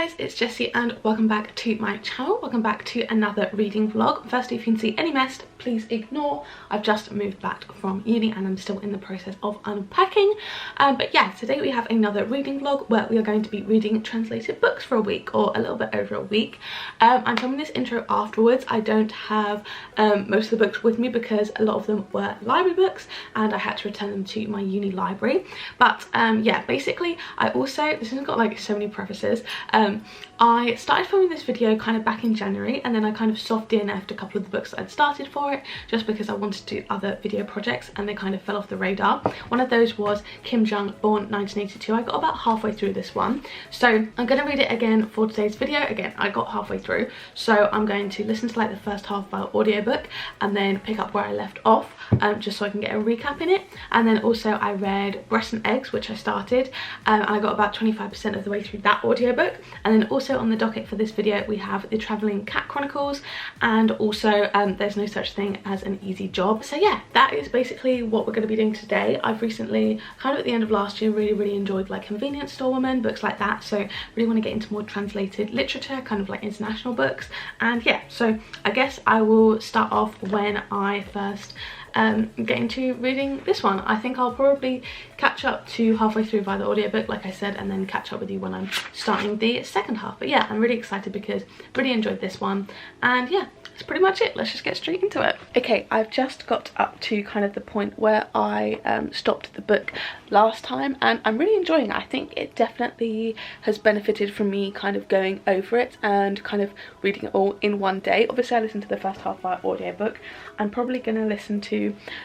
guys, it's Jessie and welcome back to my channel. Welcome back to another reading vlog. Firstly, if you can see any mess, please ignore. I've just moved back from uni and I'm still in the process of unpacking. But yeah, today we have another reading vlog where we are going to be reading translated books for a week, or a little bit over a week. I'm filming this intro afterwards. I don't have most of the books with me because a lot of them were library books and I had to return them to my uni library. But yeah, basically I also, this has got like so many prefaces. I started filming this video kind of back in January, and then I kind of soft DNF'd a couple of the books that I'd started for it just because I wanted to do other video projects and they kind of fell off the radar. One of those was Kim Jiyoung, born 1982. I got about halfway through this one, so I'm going to read it again for today's video. Again, I got halfway through, so I'm going to listen to like the first half by audiobook and then pick up where I left off, just so I can get a recap in it. And then also I read Breast and Eggs, which I started, and I got about 25% of the way through that audiobook. And then also on the docket for this video we have the Travelling Cat Chronicles, and also There's No Such Thing as an Easy Job. So yeah, that is basically what we're going to be doing today. I've recently, kind of at the end of last year, really enjoyed like Convenience Store Woman, books like that, so really want to get into more translated literature, kind of like international books. And yeah, so I guess I will start off when I first get into reading this one. I think I'll probably catch up to halfway through via the audiobook, like I said, and then catch up with you when I'm starting the second half. But yeah, I'm really excited because I really enjoyed this one, and yeah, that's pretty much it. Let's just get straight into it. Okay, I've just got up to kind of the point where I stopped the book last time, and I'm really enjoying it. I think it definitely has benefited from me kind of going over it and kind of reading it all in one day. Obviously I listened to the first half via audiobook. I'm probably going to listen to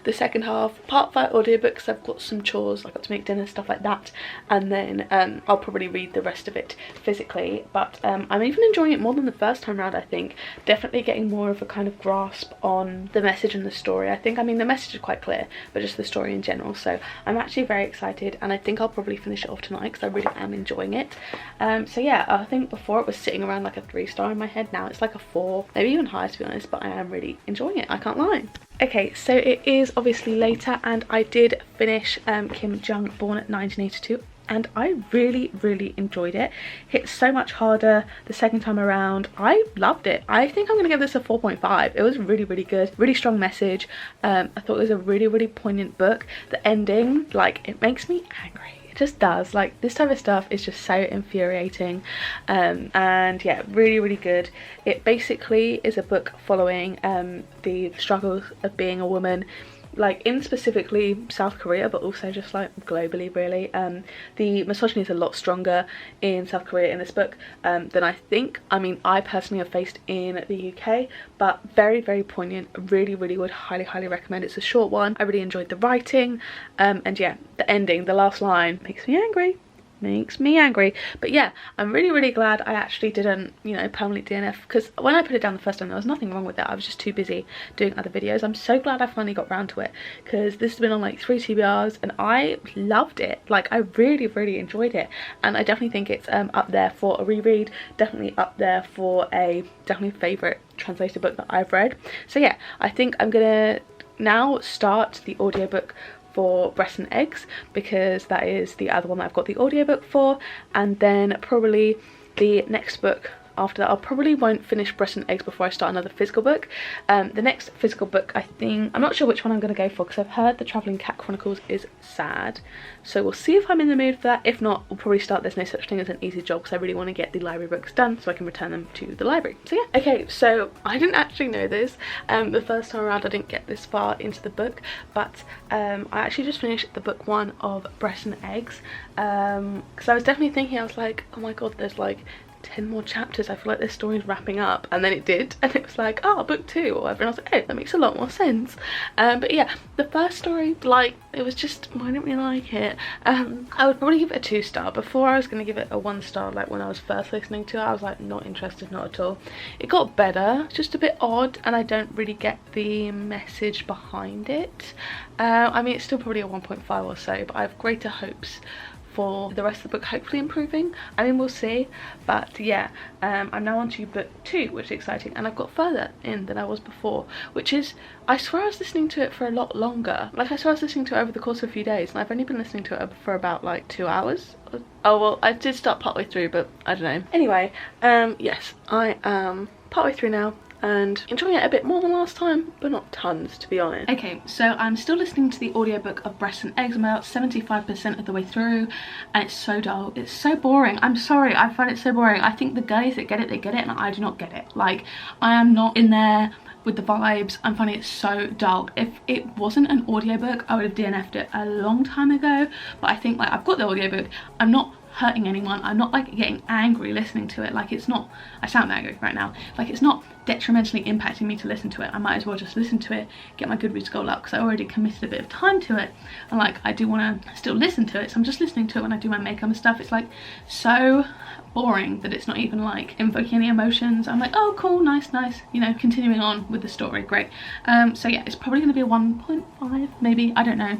the second half part via audiobook because I've got some chores, I've got to make dinner, stuff like that, and then I'll probably read the rest of it physically. But I'm even enjoying it more than the first time around. I think definitely getting more of a kind of grasp on the message and the story. I mean the message is quite clear, but just the story in general. So I'm actually very excited, and I think I'll probably finish it off tonight because I really am enjoying it. So yeah, I think before it was sitting around like a 3-star in my head. Now it's like a 4, maybe even higher to be honest, but I am really enjoying it, I can't lie. Okay, so it is obviously later and I did finish Kim Jiyoung, born at 1982, and I really enjoyed it. Hit so much harder the second time around. I loved it. I think I'm gonna give this a 4.5. It was really good, really strong message. I thought it was a really poignant book. The ending, like, it makes me angry. It just does. Like, this type of stuff is just so infuriating. And yeah, really good. It basically is a book following the struggles of being a woman, like in specifically South Korea, but also just like globally really. The misogyny is a lot stronger in South Korea in this book than I think. I mean, I personally have faced in the UK, but very poignant. Really would highly recommend. It's a short one. I really enjoyed the writing, and yeah, the ending, the last line makes me angry. But yeah, I'm really glad I actually didn't, you know, permanently DNF, because when I put it down the first time there was nothing wrong with it. I was just too busy doing other videos. I'm so glad I finally got round to it, because this has been on like 3 TBRs and I loved it. Like, I really enjoyed it, and I definitely think it's up there for a reread, definitely up there for a definitely favourite translated book that I've read. So yeah, I think I'm gonna now start the audiobook for Breast and Eggs, because that is the other one that I've got the audiobook for, and then probably the next book after that. I probably won't finish Breast and Eggs before I start another physical book. The next physical book, I think, I'm not sure which one I'm going to go for, because I've heard the Travelling Cat Chronicles is sad, so we'll see if I'm in the mood for that. If not, we'll probably start There's No Such Thing as an Easy Job, because I really want to get the library books done so I can return them to the library. So yeah. Okay, so I didn't actually know this the first time around. I didn't get this far into the book, but I actually just finished the book 1 of Breast and Eggs, because I was definitely thinking, I was like, oh my god, there's like 10 more chapters, I feel like this story's wrapping up, and then it did, and it was like, oh, book 2 or whatever, and I was like, oh, that makes a lot more sense. But yeah, the first story, like, it was just, I didn't really like it. I would probably give it a 2-star. Before I was going to give it a 1-star, like when I was first listening to it, I was like, not interested, not at all. It got better, just a bit odd, and I don't really get the message behind it. I mean, it's still probably a 1.5 or so, but I have greater hopes for the rest of the book hopefully improving. I mean, we'll see. But yeah, I'm now on to book 2, which is exciting, and I've got further in than I was before, which is, I swear I was listening to it for a lot longer. Like, I swear I was listening to it over the course of a few days, and I've only been listening to it for about like 2 hours or Oh well, I did start partway through, but I don't know. Anyway, yes, I am partway through now and enjoying it a bit more than last time, but not tons, to be honest. Okay, so I'm still listening to the audiobook of Breasts and Eggs. I'm about 75% of the way through, and it's so dull. It's so boring. I'm sorry, I find it so boring. I think the guys that get it, they get it, and I do not get it. Like, I am not in there with the vibes. I'm finding it so dull. If it wasn't an audiobook, I would have DNF'd it a long time ago, but I think, like, I've got the audiobook, I'm not hurting anyone, I'm not like getting angry listening to it. Like, it's not, I sound angry right now, like it's not detrimentally impacting me to listen to it. I might as well just listen to it, get my Goodreads goal up, because I already committed a bit of time to it, and like I do want to still listen to it, so I'm just listening to it when I do my makeup and stuff. It's like so boring that it's not even like invoking any emotions. I'm like, oh cool, nice, you know, continuing on with the story, great. So yeah, it's probably going to be a 1.5 maybe, I don't know,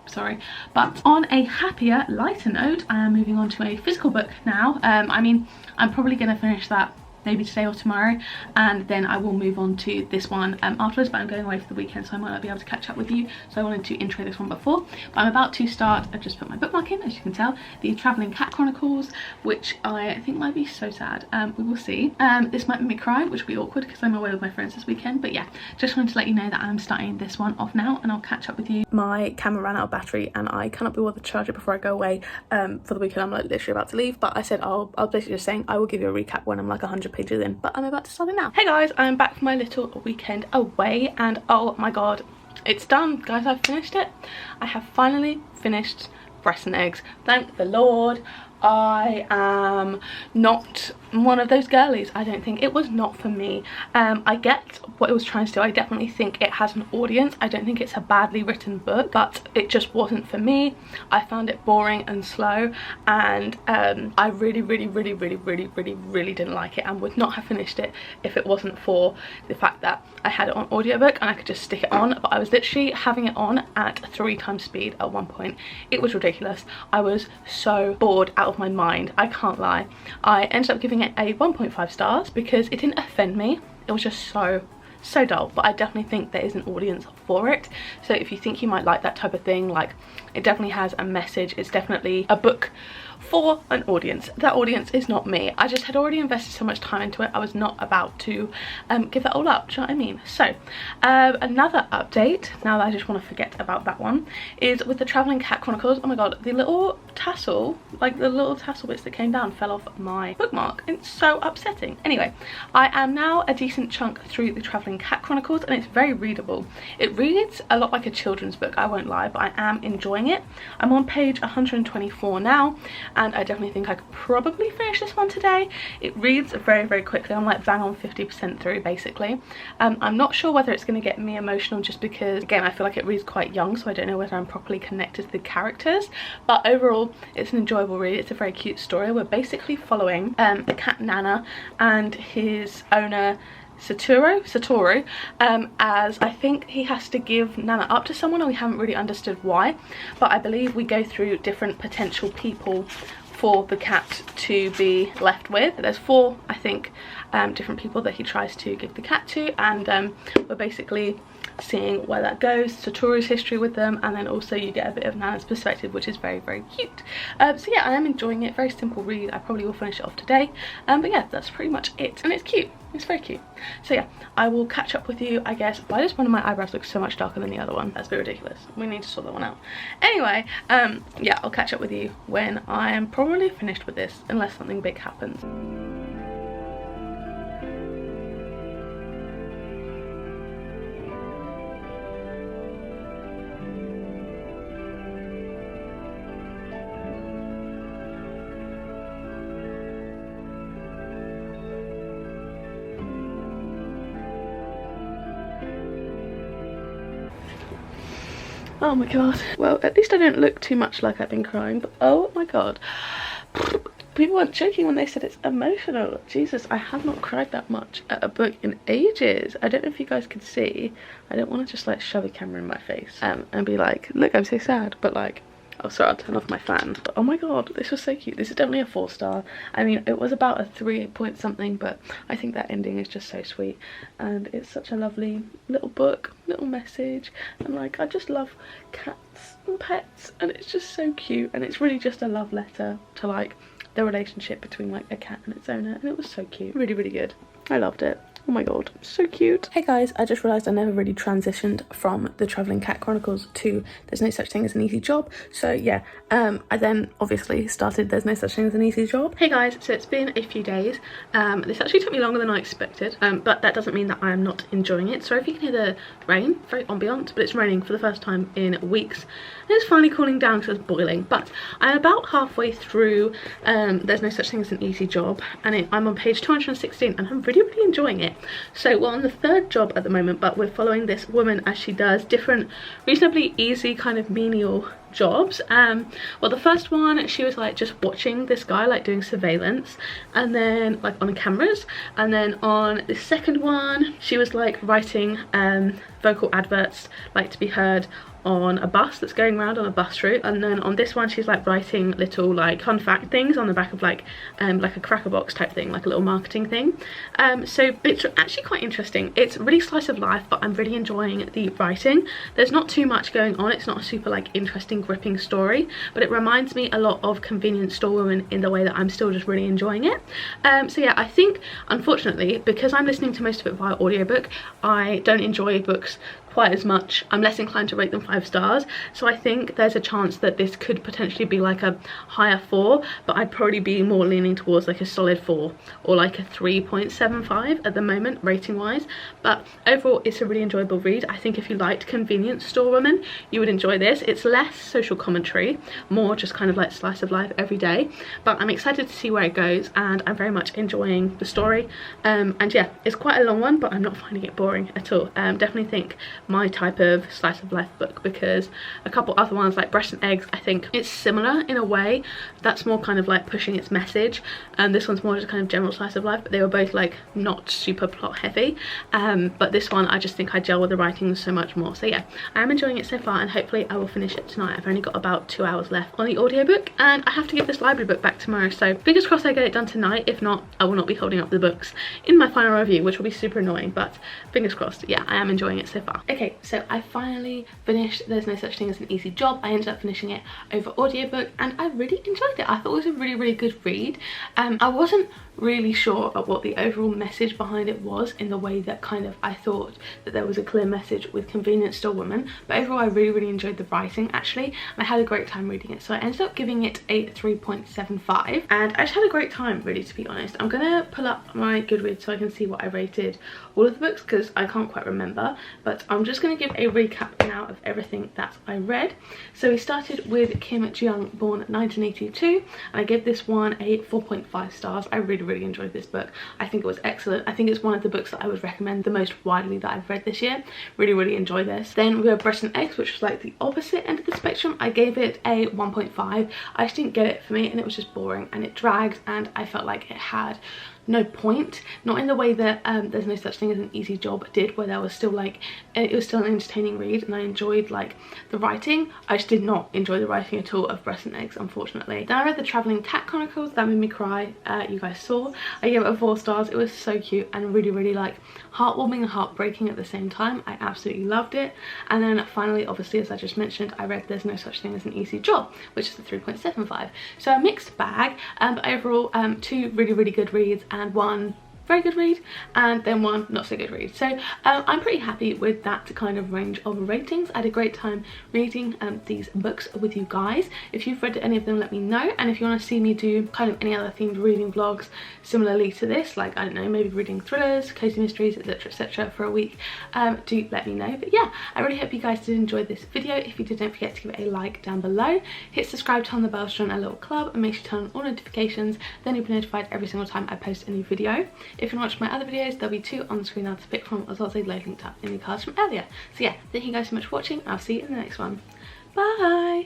sorry. But on a happier, lighter note, I am moving on to a physical book now. I mean, I'm probably going to finish that maybe today or tomorrow, and then I will move on to this one afterwards, but I'm going away for the weekend, so I might not be able to catch up with you, so I wanted to intro this one before. But I'm about to start, I've just put my bookmark in, as you can tell, the Travelling Cat Chronicles, which I think might be so sad. We will see. This might make me cry, which will be awkward because I'm away with my friends this weekend, but yeah, just wanted to let you know that I'm starting this one off now, and I'll catch up with you. My camera ran out of battery and I cannot be bothered to charge it before I go away for the weekend. I'm like literally about to leave, but I said I was basically just saying I will give you a recap when I'm like 100 pages in, but I'm about to start it now. Hey guys, I'm back from my little weekend away, and oh my god, it's done guys. I've finished it. I have finally finished Breasts and Eggs, thank the Lord. I am not one of those girlies. I don't think it was not for me. I get what it was trying to do. I definitely think it has an audience. I don't think it's a badly written book, but it just wasn't for me. I found it boring and slow, and I really didn't like it, and would not have finished it if it wasn't for the fact that I had it on audiobook and I could just stick it on. But I was literally having it on at 3 times speed at one point. It was ridiculous. I was so bored out of my mind, I can't lie. I ended up giving it a 1.5 stars because it didn't offend me. It was just so dull, but I definitely think there is an audience for it. So if you think you might like that type of thing, like, it definitely has a message. It's definitely a book for an audience. That audience is not me. I just had already invested so much time into it. I was not about to give that all up, do you know what I mean? So another update, now that I just want to forget about that one, is with the Travelling Cat Chronicles. Oh my god, the little tassel, like the little tassel bits that came down fell off my bookmark. It's so upsetting. Anyway, I am now a decent chunk through the Travelling Cat Chronicles, and it's very readable. It reads a lot like a children's book, I won't lie, but I am enjoying it. I'm on page 124 now, and I definitely think I could probably finish this one today. It reads very quickly. I'm like bang on 50% through basically. I'm not sure whether it's going to get me emotional, just because again I feel like it reads quite young, so I don't know whether I'm properly connected to the characters, but overall it's an enjoyable read. It's a very cute story. We're basically following the cat Nana and his owner Satoru, as I think he has to give Nana up to someone, and we haven't really understood why, but I believe we go through different potential people for the cat to be left with. There's 4, I think, different people that he tries to give the cat to, and we're basically seeing where that goes, Satoru's history with them, and then also you get a bit of Nana's perspective, which is very cute. So yeah, I am enjoying it. Very simple read. I probably will finish it off today, but yeah, that's pretty much it, and it's cute. It's very cute. So yeah, I will catch up with you, I guess. Why does one of my eyebrows look so much darker than the other one? That's a bit ridiculous. We need to sort that one out. Anyway, yeah, I'll catch up with you when I am probably finished with this, unless something big happens. Oh my god. Well, at least I don't look too much like I've been crying, but oh my god. People weren't joking when they said it's emotional. Jesus, I have not cried that much at a book in ages. I don't know if you guys can see. I don't want to just like shove a camera in my face and be like, look, I'm so sad, but like, Oh, sorry, I'll turn off my fan. But oh my god, this was so cute. This is definitely a 4-star. I mean, it was about a 3 point something, but I think that ending is just so sweet. And it's such a lovely little book, little message. And like, I just love cats and pets, and it's just so cute. And it's really just a love letter to like the relationship between like a cat and its owner. And it was so cute. Really, really good. I loved it. Oh my god, so cute. Hey guys, I just realised I never really transitioned from the Travelling Cat Chronicles to There's No Such Thing as an Easy Job. So yeah, I then obviously started There's No Such Thing as an Easy Job. Hey guys, so it's been a few days. This actually took me longer than I expected, but that doesn't mean that I am not enjoying it. Sorry if you can hear the rain, very ambient, but it's raining for the first time in weeks. And it's finally cooling down because it's boiling, but I'm about halfway through There's No Such Thing as an Easy Job, and I'm on page 216, and I'm really, really enjoying it. So we're on the 3rd job at the moment, but we're following this woman as she does different reasonably easy kind of menial jobs. Well, the first one, she was like just watching this guy like doing surveillance, and then like on cameras, and then on the second one she was like writing vocal adverts like to be heard on a bus that's going around on a bus route, and then on this one she's like writing little like fun fact things on the back of like a cracker box type thing, like a little marketing thing. So it's actually quite interesting. It's really slice of life, but I'm really enjoying the writing. There's not too much going on. It's not a super like interesting gripping story, but it reminds me a lot of Convenience Store Woman in the way that I'm still just really enjoying it. So yeah, I think unfortunately because I'm listening to most of it via audiobook, I don't enjoy books quite as much. I'm less inclined to rate them 5 stars, so I think there's a chance that this could potentially be like a higher 4, but I'd probably be more leaning towards like a solid 4 or like a 3.75 at the moment rating wise. But overall it's a really enjoyable read. I think if you liked Convenience Store Woman you would enjoy this. It's less social commentary, more just kind of like slice of life every day, but I'm excited to see where it goes, and I'm very much enjoying the story. And yeah, it's quite a long one, but I'm not finding it boring at all. Definitely think my type of slice of life book, because a couple other ones like Breast and Eggs, I think it's similar in a way. That's more kind of like pushing its message, and this one's more just kind of general slice of life, but they were both like not super plot heavy. But this one I just think I gel with the writing so much more. So yeah, I am enjoying it so far, and hopefully I will finish it tonight. I've only got about 2 hours left on the audiobook, and I have to give this library book back tomorrow, so fingers crossed I get it done tonight. If not, I will not be holding up the books in my final review, which will be super annoying, but fingers crossed. Yeah, I am enjoying it so far. Okay, so I finally finished There's No Such Thing as an Easy Job. I ended up finishing it over audiobook, and I really enjoyed it. I thought it was a really, really good read. I wasn't really sure of what the overall message behind it was, in the way that kind of I thought that there was a clear message with Convenience Store Woman, but overall I really, really enjoyed the writing actually, and I had a great time reading it. So I ended up giving it a 3.75, and I just had a great time really, to be honest. I'm gonna pull up my Goodreads so I can see what I rated all of the books, because I can't quite remember, but I'm just going to give a recap now of everything that I read. So we started with Kim Jiyoung, born 1982, and I gave this one a 4.5 stars. I really enjoyed this book. I think it was excellent. I think it's one of the books that I would recommend the most widely that I've read this year. Really enjoy this. Then we have Breast and Eggs, which was like the opposite end of the spectrum. I gave it a 1.5. I just didn't get it for me, and it was just boring and it dragged, and I felt like it had no point, not in the way that There's No Such Thing as an Easy Job did, where there was still like, it was still an entertaining read and I enjoyed like the writing. I just did not enjoy the writing at all of Breast and Eggs, unfortunately. Then I read the Travelling Cat Chronicles. That made me cry. You guys saw. I gave it a 4 stars. It was so cute and really like heartwarming and heartbreaking at the same time. I absolutely loved it. And then finally, obviously, as I just mentioned, I read There's No Such Thing as an Easy Job, which is a 3.75. So a mixed bag, but overall 2 really good reads and 1 very good read, and then 1 not so good read. So I'm pretty happy with that kind of range of ratings. I had a great time reading these books with you guys. If you've read any of them, let me know, and if you want to see me do kind of any other themed reading vlogs similarly to this, like I don't know, maybe reading thrillers, cozy mysteries, etc for a week, do let me know. But yeah, I really hope you guys did enjoy this video. If you did, don't forget to give it a like down below, hit subscribe, turn on the bell to join our little club, and make sure to turn on all notifications, then you'll be notified every single time I post a new video. If you want to watch my other videos, there'll be 2 on the screen now to pick from, as well as a linked up in the cards from earlier. So yeah, thank you guys so much for watching. I'll see you in the next one. Bye!